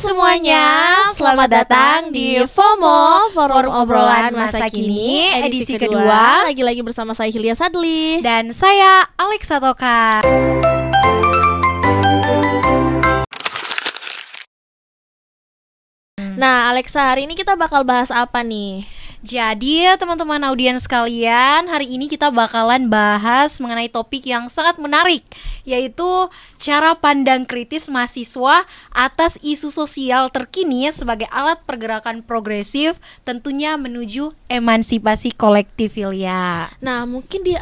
semuanya, selamat datang di FOMO, Forum Obrolan Masa Kini, edisi kedua. Lagi-lagi bersama saya Hilya Sadli dan saya Alexa Toka. Nah, Alexa, hari ini kita bakal bahas apa nih? Jadi teman-teman audiens sekalian, hari ini kita bakalan bahas mengenai topik yang sangat menarik, yaitu cara pandang kritis mahasiswa atas isu sosial terkini sebagai alat pergerakan progresif, tentunya menuju emansipasi kolektif, Hilya. Nah, mungkin di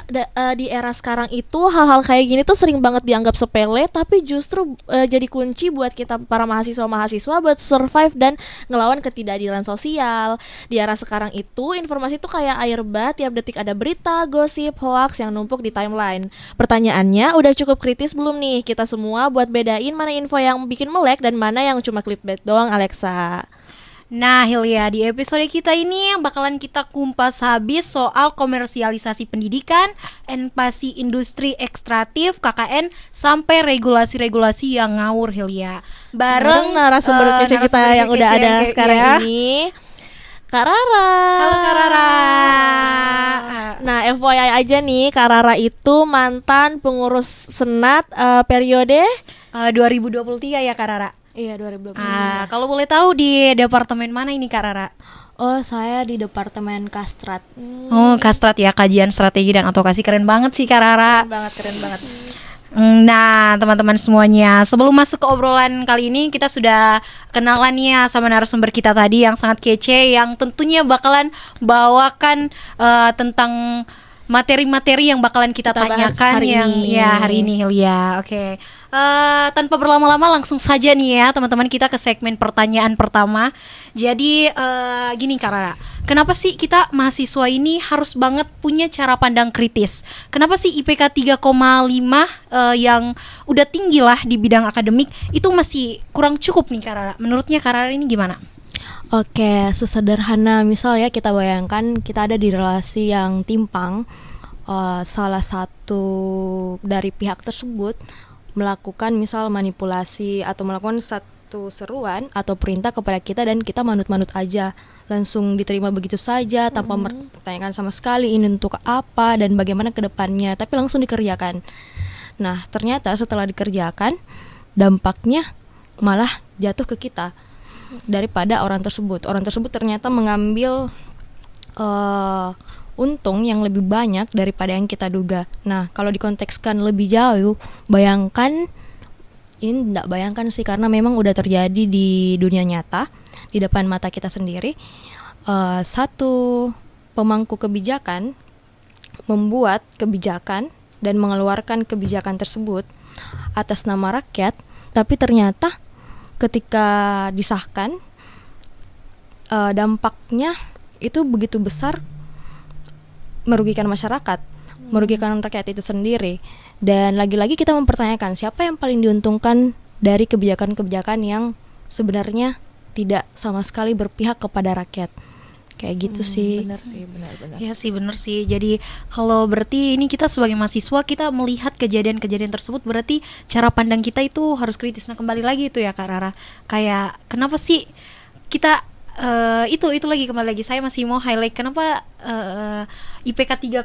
era sekarang itu hal-hal kayak gini tuh sering banget dianggap sepele, tapi justru jadi kunci buat kita para mahasiswa buat survive dan ngelawan ketidakadilan sosial. Di era sekarang itu informasi tuh kayak air bah, tiap detik ada berita, gosip, hoax yang numpuk di timeline. Pertanyaannya, udah cukup kritis belum nih kita semua buat bedain mana info yang bikin melek dan mana yang cuma clickbait doang, Alexa? Nah, Hilya, di episode kita ini bakalan kita kumpas habis soal komersialisasi pendidikan, invasi industri ekstraktif, KKN, sampai regulasi-regulasi yang ngawur, Hilya. Bareng narasumber kece kita yang udah ada sekarang ini, Kak Rara. Halo Kak Rara. Nah, FYI aja nih, Kak Rara itu mantan pengurus senat periode 2023 ya Kak Rara? Iya, 2023. Kalau boleh tahu di departemen mana ini Kak Rara? Oh, saya di departemen Kastrat. Oh, Kastrat ya, kajian strategi dan advokasi. Keren banget sih Kak Rara. Keren banget. Nah, teman-teman semuanya, sebelum masuk ke obrolan kali ini, kita sudah kenalan ya sama narasumber kita tadi yang sangat kece, yang tentunya bakalan bawakan tentang materi-materi yang bakalan kita tanyakan hari ini Hilya. Oke. Tanpa berlama-lama langsung saja nih ya teman-teman, kita ke segmen pertanyaan pertama. Jadi gini Kak Rara, kenapa sih kita mahasiswa ini harus banget punya cara pandang kritis? Kenapa sih IPK 3,5 yang udah tinggi lah di bidang akademik itu masih kurang cukup nih Kak Rara? Menurutnya Kak Rara ini gimana? Oke, sesederhana misal ya, kita bayangkan kita ada di relasi yang timpang. Salah satu dari pihak tersebut melakukan misal manipulasi atau melakukan satu seruan atau perintah kepada kita, dan kita manut-manut aja, langsung diterima begitu saja tanpa mempertanyakan sama sekali ini untuk apa dan bagaimana ke depannya, tapi langsung dikerjakan. Nah, ternyata setelah dikerjakan dampaknya malah jatuh ke kita daripada orang tersebut. Orang tersebut ternyata mengambil untung yang lebih banyak daripada yang kita duga. Nah, kalau dikontekskan lebih jauh, bayangkan, ini tidak bayangkan sih, karena memang udah terjadi di dunia nyata, di depan mata kita sendiri. Satu pemangku kebijakan membuat kebijakan dan mengeluarkan kebijakan tersebut atas nama rakyat, tapi ternyata ketika disahkan, dampaknya itu begitu besar, merugikan masyarakat, merugikan rakyat itu sendiri. Dan lagi-lagi kita mempertanyakan siapa yang paling diuntungkan dari kebijakan-kebijakan yang sebenarnya tidak sama sekali berpihak kepada rakyat. Kayak gitu sih. Benar sih, benar. Ya sih, benar sih. Jadi kalau berarti ini kita sebagai mahasiswa, kita melihat kejadian-kejadian tersebut, berarti cara pandang kita itu harus kritis. Nah, kembali lagi itu ya Kak Rara, kayak kenapa sih kita itu lagi kembali lagi saya masih mau highlight kenapa IPK 3,5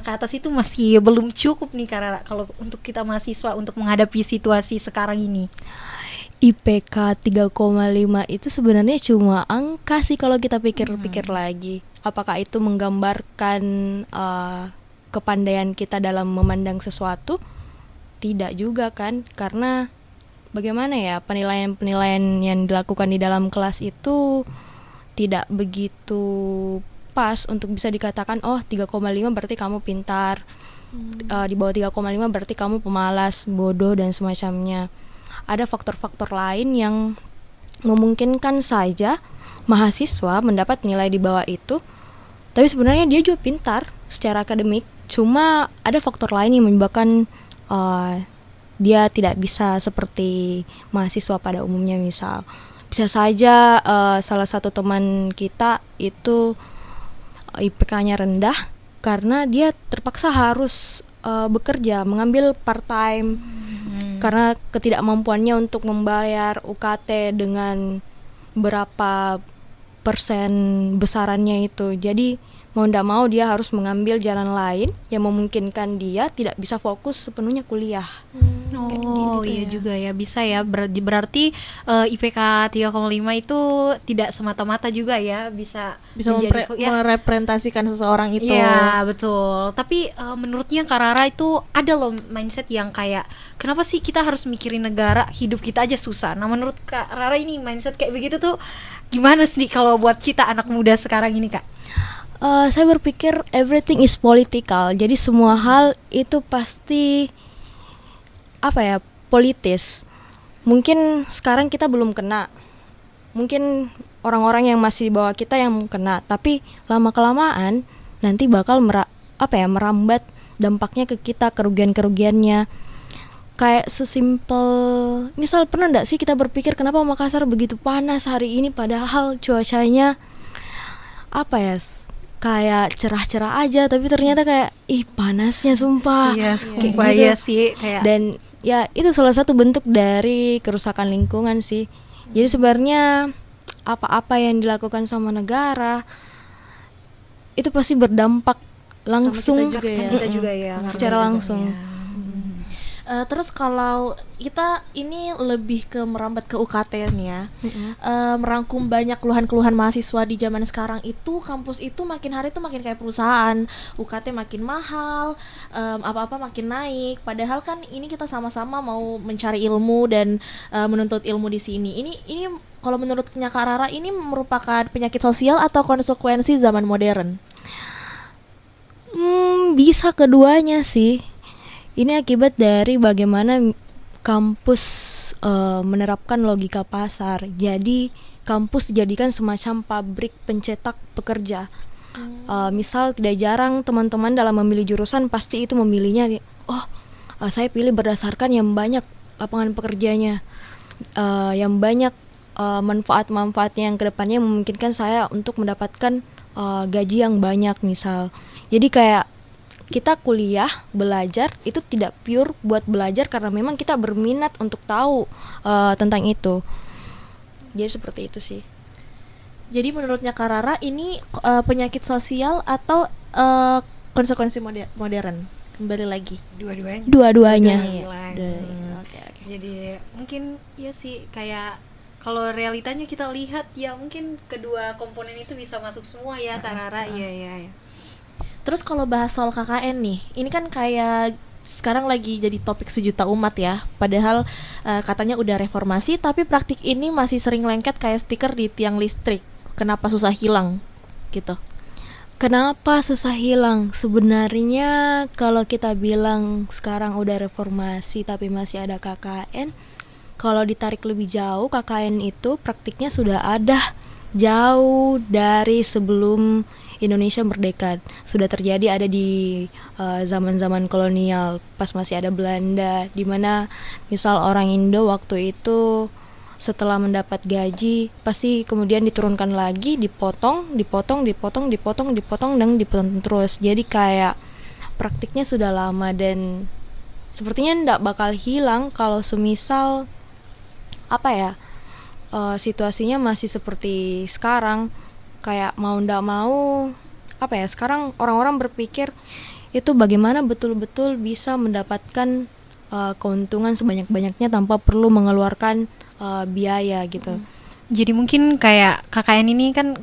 ke atas itu masih belum cukup nih Kak Rara, kalau untuk kita mahasiswa untuk menghadapi situasi sekarang ini. IPK 3,5 itu sebenarnya cuma angka sih kalau kita pikir-pikir lagi. Apakah itu menggambarkan kepandaian kita dalam memandang sesuatu? Tidak juga kan, karena bagaimana ya, penilaian-penilaian yang dilakukan di dalam kelas itu tidak begitu pas untuk bisa dikatakan, oh 3,5 berarti kamu pintar, di bawah 3,5 berarti kamu pemalas, bodoh, dan semacamnya. Ada faktor-faktor lain yang memungkinkan saja mahasiswa mendapat nilai di bawah itu, tapi sebenarnya dia juga pintar secara akademik, cuma ada faktor lain yang menyebabkan dia tidak bisa seperti mahasiswa pada umumnya. Misal, bisa saja salah satu teman kita itu IPK-nya rendah karena dia terpaksa harus bekerja, mengambil part time. karena ketidakmampuannya untuk membayar UKT dengan berapa persen besarannya itu. Jadi mau ndak mau dia harus mengambil jalan lain yang memungkinkan dia tidak bisa fokus sepenuhnya kuliah. Oh iya juga ya, bisa ya. Berarti IPK 3,5 itu tidak semata-mata juga ya bisa menjadi merepresentasikan seseorang itu. Iya betul. Tapi menurutnya Kak Rara itu ada loh mindset yang kayak kenapa sih kita harus mikirin negara, hidup kita aja susah. Nah menurut Kak Rara ini mindset kayak begitu tuh gimana sih kalau buat kita anak muda sekarang ini Kak? Saya berpikir everything is political. Jadi semua hal itu pasti politis. Mungkin sekarang kita belum kena. Mungkin orang-orang yang masih di bawah kita yang kena, tapi lama-kelamaan nanti bakal merambat dampaknya ke kita, kerugian-kerugiannya. Kayak sesimpel, misal pernah enggak sih kita berpikir kenapa Makassar begitu panas hari ini padahal cuacanya kayak cerah-cerah aja, tapi ternyata kayak panasnya sumpah. Iya, sumpah gitu. Iya sih kayak. Dan ya itu salah satu bentuk dari kerusakan lingkungan sih. Jadi sebenarnya apa-apa yang dilakukan sama negara itu pasti berdampak langsung sama kita juga ya. Secara langsung. Terus kalau kita ini lebih ke merambat ke UKT nih ya, merangkum banyak keluhan-keluhan mahasiswa di zaman sekarang itu, kampus itu makin hari tuh makin kayak perusahaan, UKT makin mahal, apa-apa makin naik. Padahal kan ini kita sama-sama mau mencari ilmu dan menuntut ilmu di sini. Ini kalau menurutnya Kak Rara ini merupakan penyakit sosial atau konsekuensi zaman modern? Bisa keduanya sih. Ini akibat dari bagaimana kampus menerapkan logika pasar. Jadi kampus dijadikan semacam pabrik pencetak pekerja. Misal tidak jarang teman-teman dalam memilih jurusan pasti itu memilihnya, saya pilih berdasarkan yang banyak lapangan pekerjanya, yang banyak manfaat-manfaatnya yang kedepannya memungkinkan saya untuk mendapatkan gaji yang banyak misal. Jadi kayak kita kuliah, belajar itu tidak pure buat belajar karena memang kita berminat untuk tahu tentang itu. Jadi seperti itu sih. Jadi menurutnya Kak Rara ini penyakit sosial atau konsekuensi modern? Kembali lagi. Dua-duanya. Oke. Jadi mungkin ya sih kayak kalau realitanya kita lihat ya mungkin kedua komponen itu bisa masuk semua ya Kak Rara. Iya. Terus kalau bahas soal KKN nih, ini kan kayak sekarang lagi jadi topik sejuta umat ya. Padahal katanya udah reformasi, tapi praktik ini masih sering lengket kayak stiker di tiang listrik. Kenapa susah hilang gitu? Kenapa susah hilang? Sebenarnya kalau kita bilang sekarang udah reformasi tapi masih ada KKN, kalau ditarik lebih jauh, KKN itu praktiknya sudah ada jauh dari sebelum Indonesia merdeka. Sudah terjadi, ada di zaman-zaman kolonial pas masih ada Belanda, di mana misal orang Indo waktu itu setelah mendapat gaji pasti kemudian diturunkan lagi, dipotong dan dipotong terus. Jadi kayak praktiknya sudah lama dan sepertinya ndak bakal hilang kalau semisal situasinya masih seperti sekarang. Kayak mau ndak mau sekarang orang-orang berpikir itu bagaimana betul-betul bisa mendapatkan keuntungan sebanyak-banyaknya tanpa perlu mengeluarkan biaya gitu. Jadi mungkin kayak KKN ini kan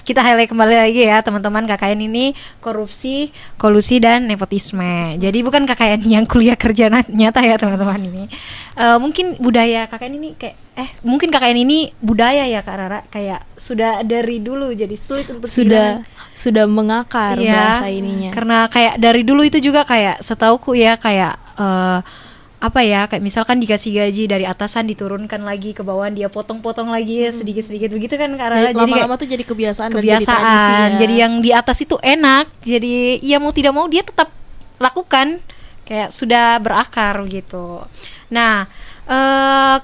kita highlight kembali lagi ya teman-teman, KKN ini korupsi, kolusi dan nepotisme. Jadi bukan KKN yang kuliah kerja nyata ya teman-teman ini. Mungkin budaya KKN ini mungkin KKN ini budaya ya Kak Rara, kayak sudah dari dulu jadi sulit untuk sudah mengakar bahasa ininya. Karena kayak dari dulu itu juga kayak setauku ya kayak kayak misalkan dikasih gaji dari atasan diturunkan lagi ke bawahan, dia potong-potong lagi ya sedikit-sedikit begitu kan Kak Rara. Jadi lama-lama tuh jadi kebiasaan dan jadi tradisi ya. Jadi yang di atas itu enak, jadi ya mau tidak mau dia tetap lakukan, kayak sudah berakar gitu. Nah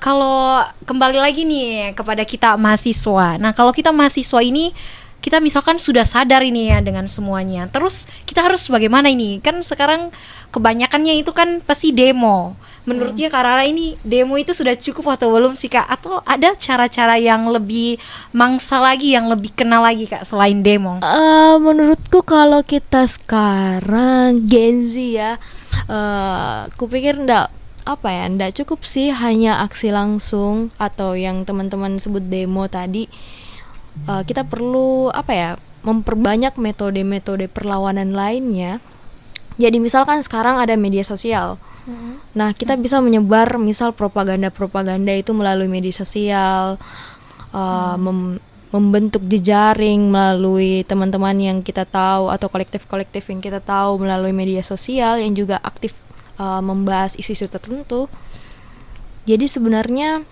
kalau kembali lagi nih kepada kita mahasiswa. Nah kalau kita mahasiswa ini kita misalkan sudah sadar ini ya dengan semuanya, terus kita harus bagaimana ini? Kan sekarang kebanyakannya itu kan pasti demo. Menurutnya Kak Rara ini demo itu sudah cukup atau belum sih Kak? Atau ada cara-cara yang lebih mangsa lagi, yang lebih kenal lagi Kak selain demo? Menurutku kalau kita sekarang Gen Z ya, kupikir ndak cukup sih hanya aksi langsung atau yang teman-teman sebut demo tadi. Kita perlu memperbanyak metode-metode perlawanan lainnya. Jadi misalkan sekarang ada media sosial. Nah, kita bisa menyebar misal propaganda-propaganda itu melalui media sosial, membentuk jejaring melalui teman-teman yang kita tahu atau kolektif-kolektif yang kita tahu melalui media sosial yang juga aktif membahas isu-isu tertentu. Jadi sebenarnya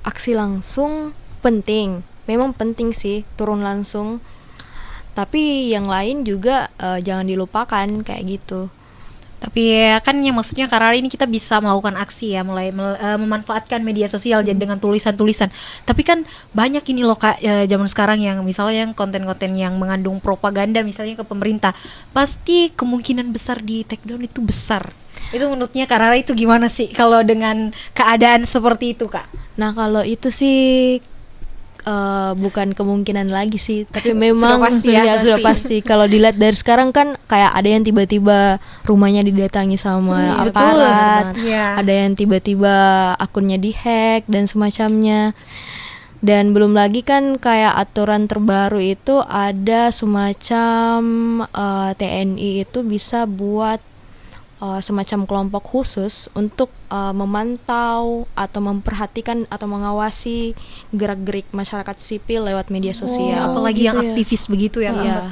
aksi langsung penting, memang penting sih turun langsung. Tapi yang lain juga jangan dilupakan kayak gitu. Tapi kan yang maksudnya karena ini kita bisa melakukan aksi ya, mulai memanfaatkan media sosial jadi dengan tulisan-tulisan. Tapi kan banyak ini loh Kak, zaman sekarang yang misalnya yang konten-konten yang mengandung propaganda misalnya ke pemerintah, pasti kemungkinan besar di take down itu besar. Itu menurutnya Kak Rara itu gimana sih kalau dengan keadaan seperti itu Kak? Nah, kalau itu sih bukan kemungkinan lagi sih, tapi memang sudah pasti. Kalau dilihat dari sekarang kan kayak ada yang tiba-tiba rumahnya didatangi sama aparat, ada yang tiba-tiba akunnya dihack dan semacamnya. Dan belum lagi kan kayak aturan terbaru itu ada semacam TNI itu bisa buat semacam kelompok khusus untuk memantau atau memperhatikan atau mengawasi gerak-gerik masyarakat sipil lewat media sosial. Apalagi gitu yang aktivis begitu ya, kan?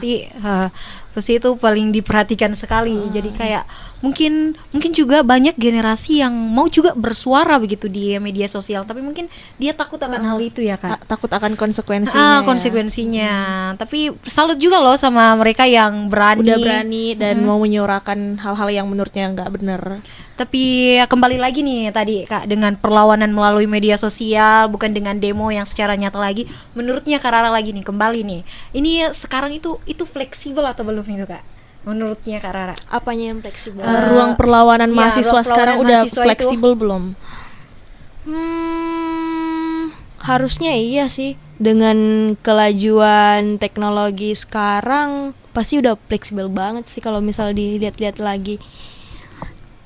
Pasti itu paling diperhatikan sekali. Jadi kayak mungkin juga banyak generasi yang mau juga bersuara begitu di media sosial, tapi mungkin dia takut akan hal itu ya Kak. Takut akan konsekuensinya. Konsekuensinya. Tapi salut juga loh sama mereka yang udah berani dan mau menyuarakan hal-hal yang menurutnya nggak benar. Tapi kembali lagi nih tadi Kak, dengan perlawanan melalui media sosial, bukan dengan demo yang secara nyata lagi. Menurutnya Kak Rara lagi nih, kembali nih, ini sekarang itu fleksibel atau belum itu Kak? Menurutnya Kak Rara, apanya yang fleksibel? Ruang perlawanan mahasiswa sekarang udah fleksibel belum? Harusnya iya sih. Dengan kelajuan teknologi sekarang pasti udah fleksibel banget sih kalau misal dilihat-lihat lagi.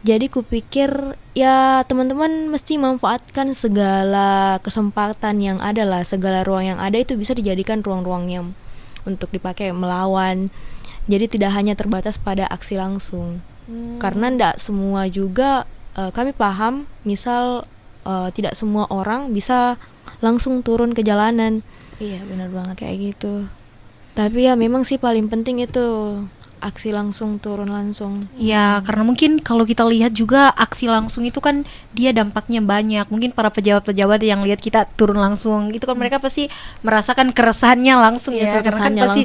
Jadi kupikir ya teman-teman mesti manfaatkan segala kesempatan yang ada lah, segala ruang yang ada itu bisa dijadikan ruang-ruang yang untuk dipakai melawan. Jadi tidak hanya terbatas pada aksi langsung. Karena tidak semua juga kami paham, misal tidak semua orang bisa langsung turun ke jalanan. Iya, benar banget kayak gitu. Tapi ya memang sih paling penting itu aksi langsung, turun langsung. Ya, karena mungkin kalau kita lihat juga aksi langsung itu kan dia dampaknya banyak. Mungkin para pejabat-pejabat yang lihat kita turun langsung, itu kan mereka pasti merasakan keresahannya langsung ya, karena kan pasti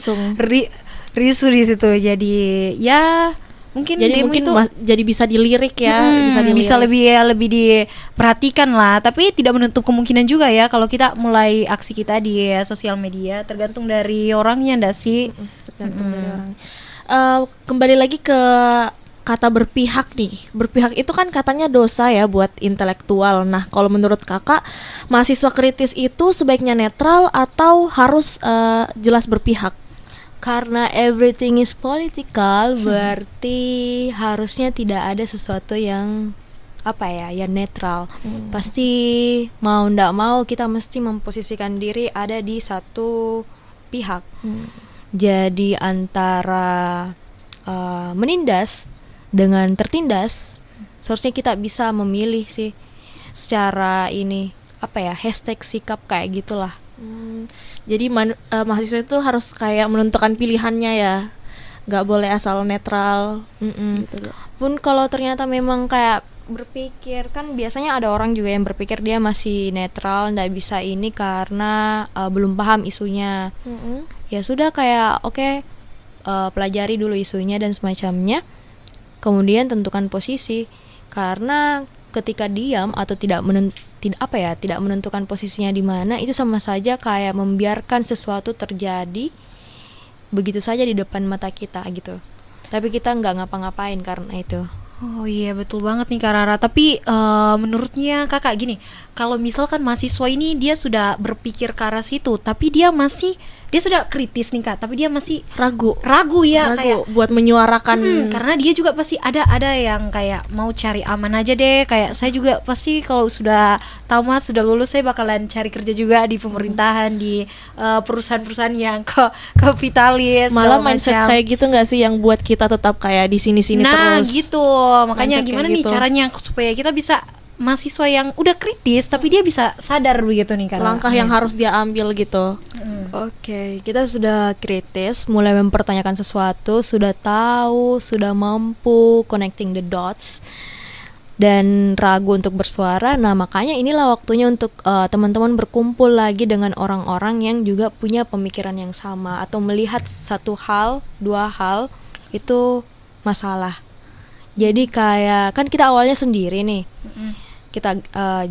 risu di situ. Jadi ya mungkin itu jadi bisa dilirik ya, bisa lebih diperhatikan lah. Tapi tidak menutup kemungkinan juga ya kalau kita mulai aksi kita di sosial media, tergantung dari orangnya ndak sih? Tergantung dari orang. Kembali lagi ke kata berpihak nih. Berpihak itu kan katanya dosa ya buat intelektual. Nah, kalau menurut Kakak, mahasiswa kritis itu sebaiknya netral atau harus jelas berpihak? Karena everything is political, berarti harusnya tidak ada sesuatu yang yang netral. Pasti mau ndak mau kita mesti memposisikan diri ada di satu pihak. Jadi antara menindas dengan tertindas, seharusnya kita bisa memilih sih secara hashtag sikap kayak gitulah. Jadi mahasiswa itu harus kayak menentukan pilihannya ya, nggak boleh asal netral. Gitu. Pun kalau ternyata memang kayak berpikir, kan biasanya ada orang juga yang berpikir dia masih netral, nggak bisa ini karena belum paham isunya. Ya sudah kayak pelajari dulu isunya dan semacamnya, kemudian tentukan posisi. Karena ketika diam atau tidak menentukan posisinya di mana, itu sama saja kayak membiarkan sesuatu terjadi begitu saja di depan mata kita gitu. Tapi kita nggak ngapa-ngapain karena itu. Oh iya betul banget nih Kak Rara. Tapi menurutnya kakak gini, kalau misalkan mahasiswa ini dia sudah berpikir ke arah situ, tapi dia sudah kritis nih Kak, tapi dia masih Ragu ya kayak buat menyuarakan. karena dia juga pasti ada yang kayak mau cari aman aja deh. Kayak saya juga pasti kalau sudah tamat, sudah lulus, saya bakalan cari kerja juga di pemerintahan, di perusahaan-perusahaan yang kapitalis. Malah segala mindset macam. kayak gitu nggak sih yang buat kita tetap kayak di sini-sini Nah terus. gitu, makanya Mindset gimana kayak nih gitu. caranya supaya kita bisa mahasiswa yang udah kritis tapi dia bisa sadar begitu nih Kak. Langkah yang harus dia ambil gitu. Oke, kita sudah kritis, mulai mempertanyakan sesuatu, sudah tahu, sudah mampu connecting the dots, dan ragu untuk bersuara. Nah, makanya inilah waktunya untuk teman-teman berkumpul lagi dengan orang-orang yang juga punya pemikiran yang sama atau melihat satu hal, dua hal itu masalah. Jadi kayak kan kita awalnya sendiri nih. Kita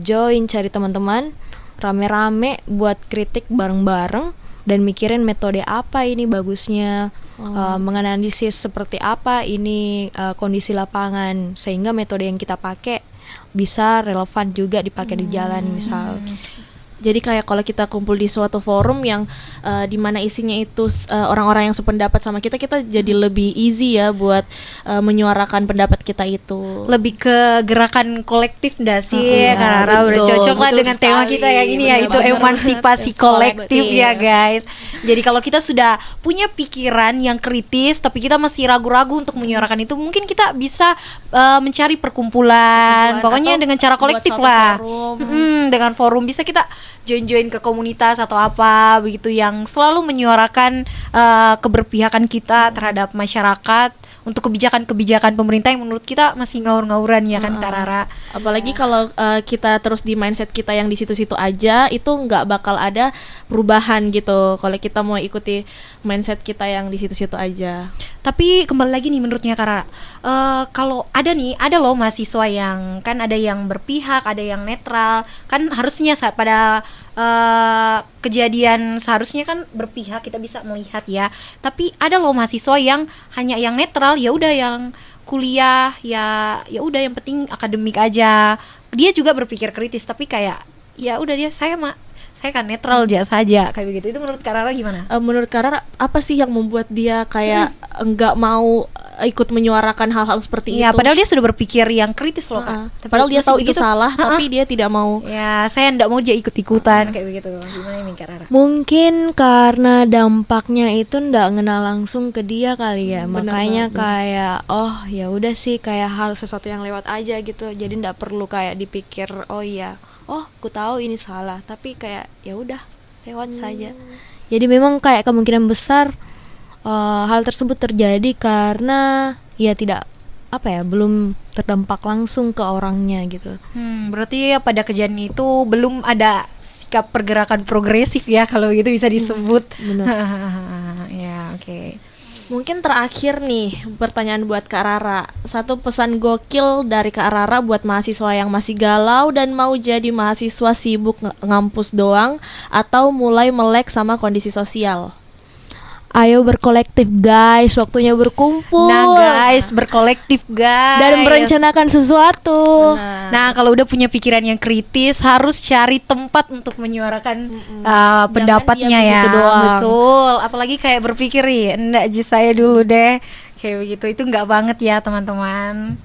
join cari teman-teman rame-rame buat kritik bareng-bareng dan mikirin metode apa ini bagusnya, menganalisis seperti apa ini kondisi lapangan sehingga metode yang kita pakai bisa relevan juga dipakai di jalan misal. Jadi kayak kalau kita kumpul di suatu forum yang di mana isinya itu orang-orang yang sependapat sama kita jadi lebih easy ya buat menyuarakan pendapat kita itu. Lebih ke gerakan kolektif nggak sih Iya, karena udah betul, cocok lah betul dengan tema sekali, kita yang ini ya, bener itu banget. emansipasi kolektif Kolektif. ya guys. Jadi kalau kita sudah punya pikiran yang kritis tapi kita masih ragu-ragu untuk menyuarakan itu, mungkin kita bisa mencari perkumpulan, pokoknya atau dengan cara buat kolektif suatu lah. forum. Dengan forum bisa kita join ke komunitas atau apa begitu yang selalu menyuarakan keberpihakan kita terhadap masyarakat untuk kebijakan-kebijakan pemerintah yang menurut kita masih ngawur-ngawuran ya kan Kak Rara. Apalagi kalau kita terus di mindset kita yang di situ-situ aja, itu nggak bakal ada perubahan gitu. Kalau kita mau ikuti mindset kita yang di situ-situ aja. Tapi kembali lagi nih menurutnya Kak Rara, kalau ada loh mahasiswa yang kan ada yang berpihak, ada yang netral, kan harusnya saat pada kejadian seharusnya kan berpihak, kita bisa melihat ya. Tapi ada loh mahasiswa yang hanya yang netral, ya udah yang kuliah ya udah yang penting akademik aja. Dia juga berpikir kritis tapi kayak ya udah saya kan netral aja saja kayak begitu. Itu menurut Kak Rara gimana? Menurut Kara apa sih yang membuat dia kayak nggak mau ikut menyuarakan hal-hal seperti Iya, itu? padahal dia sudah berpikir yang kritis loh Kak. Tapi Padahal dia masih tahu itu begitu. salah, tapi dia tidak mau. Ya, saya ndak mau dia ikut-ikutan kayak begitu. Gimana ini Kak Rara? Mungkin karena dampaknya itu ndak ngena langsung ke dia kali ya, Benar makanya banget. kayak oh ya udah sih kayak hal sesuatu yang lewat aja gitu, jadi ndak perlu kayak dipikir oh iya, oh aku tahu ini salah, tapi kayak ya udah lewat saja. Jadi memang kayak kemungkinan besar hal tersebut terjadi karena ya tidak belum terdampak langsung ke orangnya gitu. Berarti ya pada kejadian itu belum ada sikap pergerakan progresif ya kalau gitu bisa disebut. Benar. Ya, oke. Mungkin terakhir nih pertanyaan buat Kak Rara. Satu pesan gokil dari Kak Rara buat mahasiswa yang masih galau dan mau jadi mahasiswa sibuk ngampus doang atau mulai melek sama kondisi sosial. Ayo berkolektif guys, waktunya berkumpul. Nah guys, berkolektif guys. Dan merencanakan sesuatu. Nah, kalau udah punya pikiran yang kritis, harus cari tempat untuk menyuarakan pendapatnya diam di ya. situ doang. Betul. Apalagi kayak berpikir ya, enggak aja saya dulu deh. Kayak begitu. Itu enggak banget ya, teman-teman.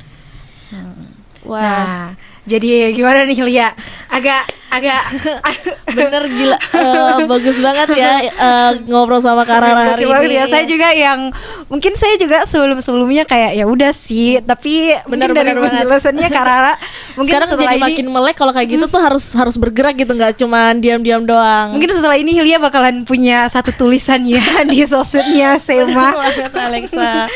Wah, Nah, jadi gimana nih Lia? Agak bener gila, bagus banget ya ngobrol sama Kak Rara hari Gokil banget ini. ya. Saya juga yang mungkin saya juga sebelumnya kayak ya udah sih, tapi mungkin dari Bener banget. penjelasannya Kak Rara mungkin Sekarang setelah jadi ini makin melek kalau kayak gitu tuh harus bergerak gitu, nggak cuman diam-diam doang. mungkin setelah ini Lia bakalan punya satu tulisan ya di sosmednya Sema. Banget, Alexa.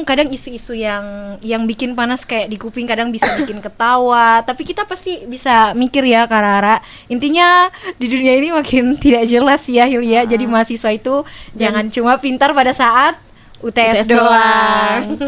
kadang isu-isu yang bikin panas kayak di kuping kadang bisa bikin ketawa, tapi kita pasti bisa mikir ya Kak Rara. Intinya di dunia ini makin tidak jelas ya Hilya. Jadi mahasiswa itu jangan cuma pintar pada saat UTS doang.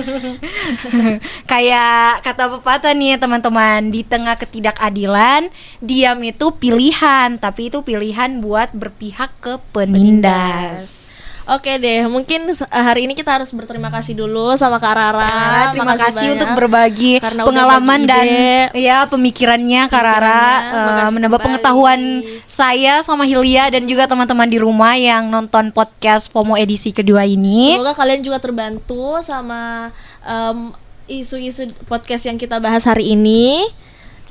Kayak kata pepatah nih teman-teman, di tengah ketidakadilan, diam itu pilihan, tapi itu pilihan buat berpihak ke penindas. Oke deh, mungkin hari ini kita harus berterima kasih dulu sama Kak Rara. Terima kasih banyak untuk berbagi karena udah pengalaman bagi dan ide. ya pemikirannya Kak Rara, Makasih menambah kembali. pengetahuan saya sama Hilya dan juga teman-teman di rumah yang nonton podcast FOMO edisi kedua ini. Semoga kalian juga terbantu sama isu-isu podcast yang kita bahas hari ini.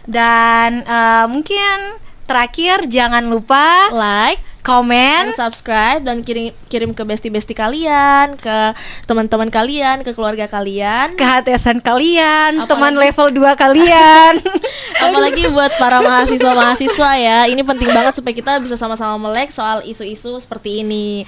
Dan mungkin terakhir jangan lupa Like, komen, dan subscribe, dan kirim ke bestie-bestie kalian, ke teman-teman kalian, ke keluarga kalian. ke HTSan kalian, Apalagi- teman level 2 kalian. Apalagi buat para mahasiswa-mahasiswa ya. Ini penting banget supaya kita bisa sama-sama melek soal isu-isu seperti ini.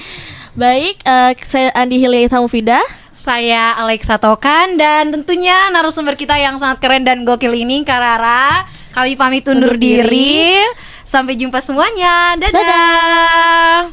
Baik, saya Andi Hilya Tamufida. Saya Alexa Tokan dan tentunya narasumber kita yang sangat keren dan gokil ini Kak Rara. Kami pamit undur Undur diri. diri. Sampai jumpa semuanya. Dadah.